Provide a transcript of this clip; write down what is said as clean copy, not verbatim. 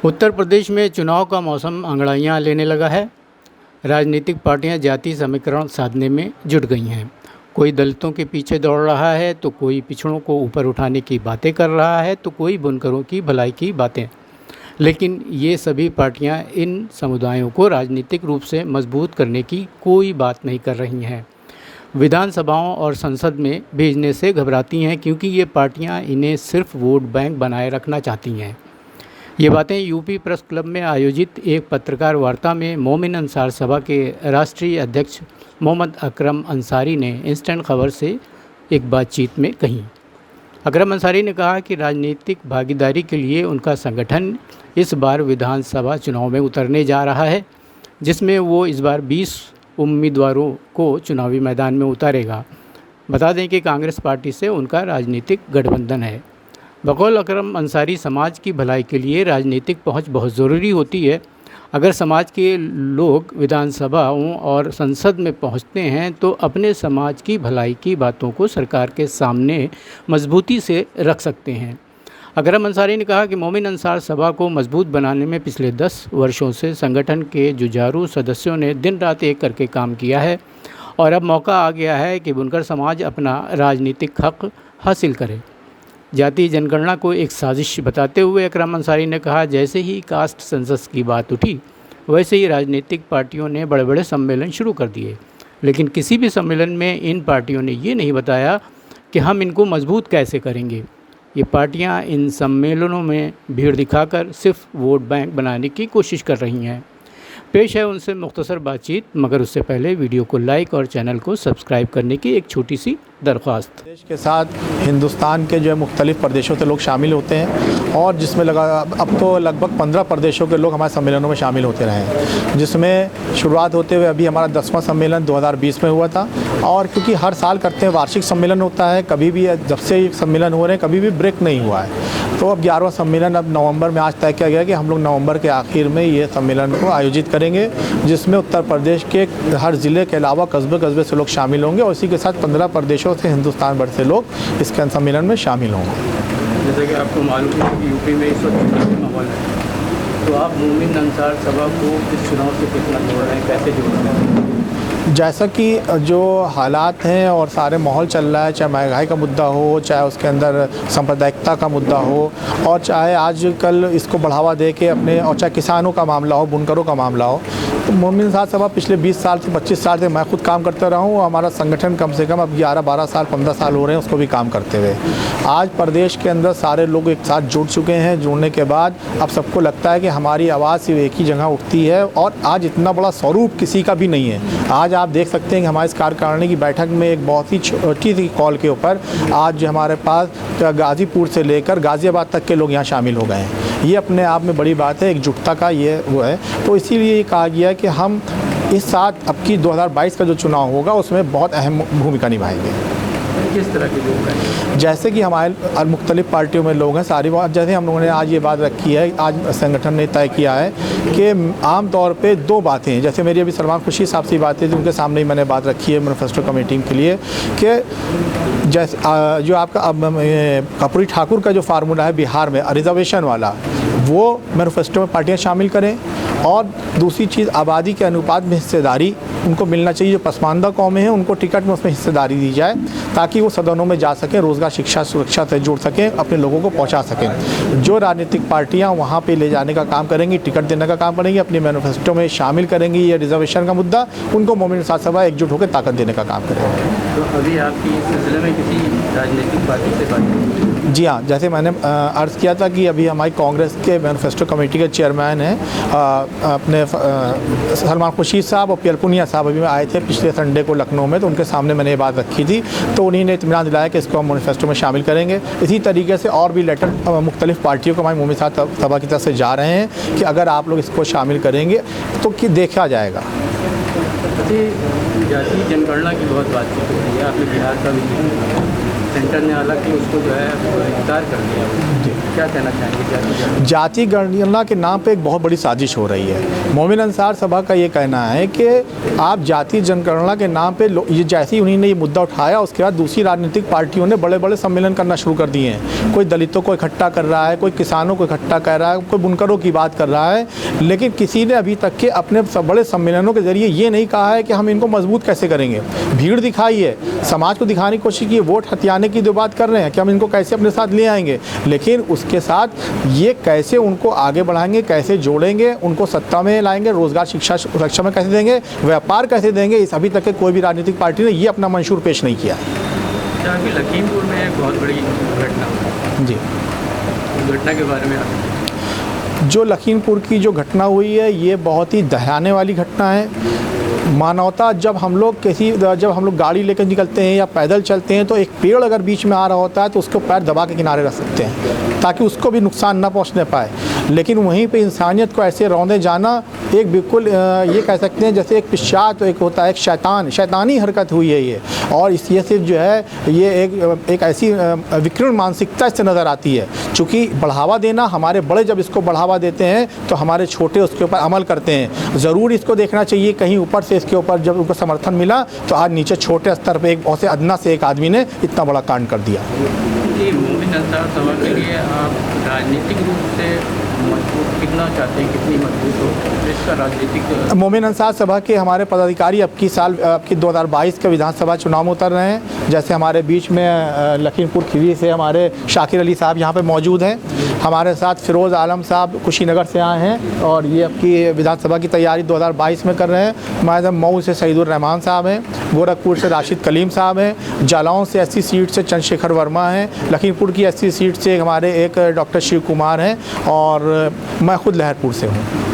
उत्तर प्रदेश में चुनाव का मौसम अंगड़ाइयाँ लेने लगा है। राजनीतिक पार्टियां जाति समीकरण साधने में जुट गई हैं। कोई दलितों के पीछे दौड़ रहा है तो कोई पिछड़ों को ऊपर उठाने की बातें कर रहा है तो कोई बुनकरों की भलाई की बातें। लेकिन ये सभी पार्टियां इन समुदायों को राजनीतिक रूप से मजबूत करने की कोई बात नहीं कर रही हैं। विधानसभाओं और संसद में भेजने से घबराती हैं क्योंकि ये पार्टियां इन्हें सिर्फ वोट बैंक बनाए रखना चाहती हैं। ये बातें यूपी प्रेस क्लब में आयोजित एक पत्रकार वार्ता में मोमिन अंसार सभा के राष्ट्रीय अध्यक्ष मोहम्मद अकरम अंसारी ने इंस्टेंट खबर से एक बातचीत में कहीं। अकरम अंसारी ने कहा कि राजनीतिक भागीदारी के लिए उनका संगठन इस बार विधानसभा चुनाव में उतरने जा रहा है, जिसमें वो इस बार 20 उम्मीदवारों को चुनावी मैदान में उतारेगा। बता दें कि कांग्रेस पार्टी से उनका राजनीतिक गठबंधन है। बकौल अकरम अंसारी, समाज की भलाई के लिए राजनीतिक पहुंच बहुत ज़रूरी होती है। अगर समाज के लोग विधानसभाओं और संसद में पहुंचते हैं तो अपने समाज की भलाई की बातों को सरकार के सामने मजबूती से रख सकते हैं। अकरम अंसारी ने कहा कि मोमिन अंसार सभा को मजबूत बनाने में पिछले 10 वर्षों से संगठन के जुझारू सदस्यों ने दिन रात एक करके काम किया है और अब मौका आ गया है कि बुनकर समाज अपना राजनीतिक हक हासिल करे। जातीय जनगणना को एक साजिश बताते हुए अकरम अंसारी ने कहा, जैसे ही कास्ट सेंसस की बात उठी वैसे ही राजनीतिक पार्टियों ने बड़े बड़े सम्मेलन शुरू कर दिए, लेकिन किसी भी सम्मेलन में इन पार्टियों ने ये नहीं बताया कि हम इनको मजबूत कैसे करेंगे। ये पार्टियां इन सम्मेलनों में भीड़ दिखाकर सिर्फ वोट बैंक बनाने की कोशिश कर रही हैं। पेश है उनसे मुख्तसर बातचीत, मगर उससे पहले वीडियो को लाइक और चैनल को सब्सक्राइब करने की एक छोटी सी दरख्वास्त। देश के साथ हिंदुस्तान के जो है मुख्तलिफ़ प्रदेशों से लोग शामिल होते हैं और जिसमें अब तो लगभग 15 प्रदेशों के लोग हमारे सम्मेलनों में शामिल होते रहे हैं, जिसमें शुरुआत होते हुए अभी हमारा 10वां सम्मेलन 2020 में हुआ था। और क्योंकि हर साल करते हैं, वार्षिक सम्मेलन होता है, कभी भी जब से सम्मेलन हो रहे हैं कभी भी ब्रेक नहीं हुआ है। तो अब 11वां सम्मेलन अब नवंबर में आज तय किया गया कि हम लोग नवंबर के आखिर में ये सम्मेलन को आयोजित करेंगे, जिसमें उत्तर प्रदेश के हर ज़िले के अलावा कस्बे से लोग शामिल होंगे और इसी के साथ 15 प्रदेशों से हिंदुस्तान भर से लोग इस सम्मेलन में शामिल होंगे। जैसे कि आपको मालूम है कि यूपी में इस वक्त माहौल है, तो आप मोमिन अंसार सभा को इस चुनाव से कितना जोड़ रहे हैं, कैसे जोड़ रहे हैं? जैसा कि जो हालात हैं और सारे माहौल चल रहा है, चाहे महंगाई का मुद्दा हो, चाहे उसके अंदर सांप्रदायिकता का मुद्दा हो, और चाहे आजकल इसको बढ़ावा दे के अपने, और चाहे किसानों का मामला हो, बुनकरों का मामला हो, तो मोमिन अंसार सभा पिछले 20 साल से 25 साल से मैं खुद काम करता रहा हूँ। हमारा संगठन कम से कम अब 11-12 साल 15 साल हो रहे हैं उसको भी काम करते हुए। आज प्रदेश के अंदर सारे लोग एक साथ जुड़ चुके हैं। जुड़ने के बाद अब सबको लगता है कि हमारी आवाज़ सिर्फ एक ही जगह उठती है और आज इतना बड़ा स्वरूप किसी का भी नहीं है। आज आप देख सकते हैं कि हमारे इस कार्यकारिणी की बैठक में एक बहुत ही छोटी सी कॉल के ऊपर आज जो हमारे पास गाज़ीपुर से लेकर गाज़ियाबाद तक के लोग यहाँ शामिल हो गए हैं। ये अपने आप में बड़ी बात है, एकजुटता का ये वो है। तो इसीलिए ये कहा गया है कि हम इस साल अब की 2022 का जो चुनाव होगा उसमें बहुत अहम भूमिका निभाएंगे। किस तरह के लोग हैं? जैसे कि हमारे मुख्तलिफ़ पार्टियों में लोग हैं, सारी बात जैसे हम लोगों ने आज ये बात रखी है, आज संगठन ने तय किया है कि आम तौर पे 2 बातें हैं। जैसे मेरी अभी सलमान खुर्शीद साहब से बातें थी, उनके सामने ही मैंने बात रखी है मैनिफेस्टो कमेटी के लिए कि जैसे जो आपका कर्पूरी ठाकुर का जो फार्मूला है बिहार में रिजर्वेशन वाला, वो मैनिफेस्टो में पार्टियां शामिल करें। और दूसरी चीज़, आबादी के अनुपात में हिस्सेदारी उनको मिलना चाहिए। जो पसमानदा कौमें हैं उनको टिकट में उसमें हिस्सेदारी दी जाए ताकि वो सदनों में जा सकें, रोज़गार, शिक्षा, सुरक्षा से जुड़ सकें, अपने लोगों को पहुंचा सकें। जो राजनीतिक पार्टियां वहां पे ले जाने का काम करेंगी, टिकट देने का काम करेंगी, अपने मैनिफेस्टो में शामिल करेंगी ये रिजर्वेशन का मुद्दा, उनको मोमिन अंसार सभा एकजुट होकर ताकत देने का काम करेंगे। तो अभी आपकी इस सिलसिले में किसी राजनीतिक पार्टी से बात? जी हाँ, जैसे मैंने अर्ज़ किया था कि अभी हमारी कांग्रेस के मैनिफेस्टो कमेटी के चेयरमैन हैं अपने सलमान खुर्शीद साहब और पीएल पुनिया साहब अभी आए थे पिछले संडे को लखनऊ में, तो उनके सामने मैंने ये बात रखी थी, तो उन्हीं ने इत्मीनान दिलाया कि इसको हम मैनिफेस्टो में शामिल करेंगे। इसी तरीके से और भी लेटर मुख्तलिफ़ पार्टियों को हमारी मोमिन अंसार सभा की तरफ से जा रहे हैं कि अगर आप लोग इसको शामिल करेंगे तो कि देखा जाएगा। जातीय जनगणना की बहुत बातचीत हो रही है, आपने बिहार का भी सेंटर ने हालांकि उसको जो है इख्तियार कर दिया। क्या कहना चाहेंगे? जाति गणना के नाम पे एक बहुत बड़ी साजिश हो रही है। मोमिन अंसार सभा का ये कहना है कि आप जाति जनगणना के नाम पे ये जैसे ही उन्होंने ये मुद्दा उठाया उसके बाद दूसरी राजनीतिक पार्टियों ने बड़े बड़े सम्मेलन करना शुरू कर दिए हैं। कोई दलितों को इकट्ठा कर रहा है, कोई किसानों को इकट्ठा कर रहा है, कोई बुनकरों की बात कर रहा है, लेकिन किसी ने अभी तक के अपने बड़े सम्मेलनों के जरिए ये नहीं कहा है कि हम इनको मजबूत कैसे करेंगे। भीड़ दिखाई है, समाज को दिखाने की कोशिश की है, वोट हथियाने की जो बात कर रहे हैं कि हम इनको कैसे अपने साथ ले आएंगे, लेकिन उसके साथ ये कैसे उनको आगे बढ़ाएंगे, कैसे जोड़ेंगे, उनको सत्ता में लाएंगे, रोजगार शिक्षा सुरक्षा में कैसे देंगे, व्यापार कैसे देंगे, इस अभी तक के कोई भी राजनीतिक पार्टी ने ये अपना मंशूर पेश नहीं किया। लखीमपुर में एक बहुत बड़ी घटना जी, घटना के बारे में जो लखीमपुर की जो घटना हुई है ये बहुत ही दहाने वाली घटना है। मानवता जब हम लोग गाड़ी लेकर निकलते हैं या पैदल चलते हैं तो एक पेड़ अगर बीच में आ रहा होता है तो उसको पैर दबा के किनारे रख सकते हैं ताकि उसको भी नुकसान ना पहुंचने पाए, लेकिन वहीं पे इंसानियत को ऐसे रौंदे जाना एक बिल्कुल ये कह सकते हैं जैसे एक पिशाच एक होता है, एक शैतानी हरकत हुई है ये। और इसलिए से जो है ये एक ऐसी विकृण मानसिकता इससे नज़र आती है। चूँकि बढ़ावा देना, हमारे बड़े जब इसको बढ़ावा देते हैं तो हमारे छोटे उसके ऊपर अमल करते हैं। ज़रूर इसको देखना चाहिए कहीं ऊपर से इसके ऊपर जब उनको समर्थन मिला तो आज नीचे छोटे स्तर पे एक बहुत से अदना से एक आदमी ने इतना बड़ा कांड कर दिया। मोमिन अंसार सभा के लिए आप राजनीतिक रूप से मजबूत कितना चाहते हैं, कितनी मजबूत हो इसका राजनीतिक? मोमिन अंसार सभा के हमारे पदाधिकारी अब की 2022 के विधानसभा चुनाव में उतर रहे हैं। जैसे हमारे बीच में लखीमपुर खीरी से हमारे शाकिर अली साहब यहाँ पे मौजूद हैं, हमारे साथ फिरोज़ आलम साहब कुशीनगर से आए हैं और ये आपकी विधानसभा की तैयारी 2022 में कर रहे हैं। हमारे मऊ से सईदुर रहमान साहब हैं, गोरखपुर से राशिद कलीम साहब हैं, जालौन से एससी सीट से चंद्रशेखर वर्मा हैं, लखीमपुर की एससी सीट से हमारे एक डॉक्टर शिव कुमार हैं और मैं खुद लहरपुर से हूँ।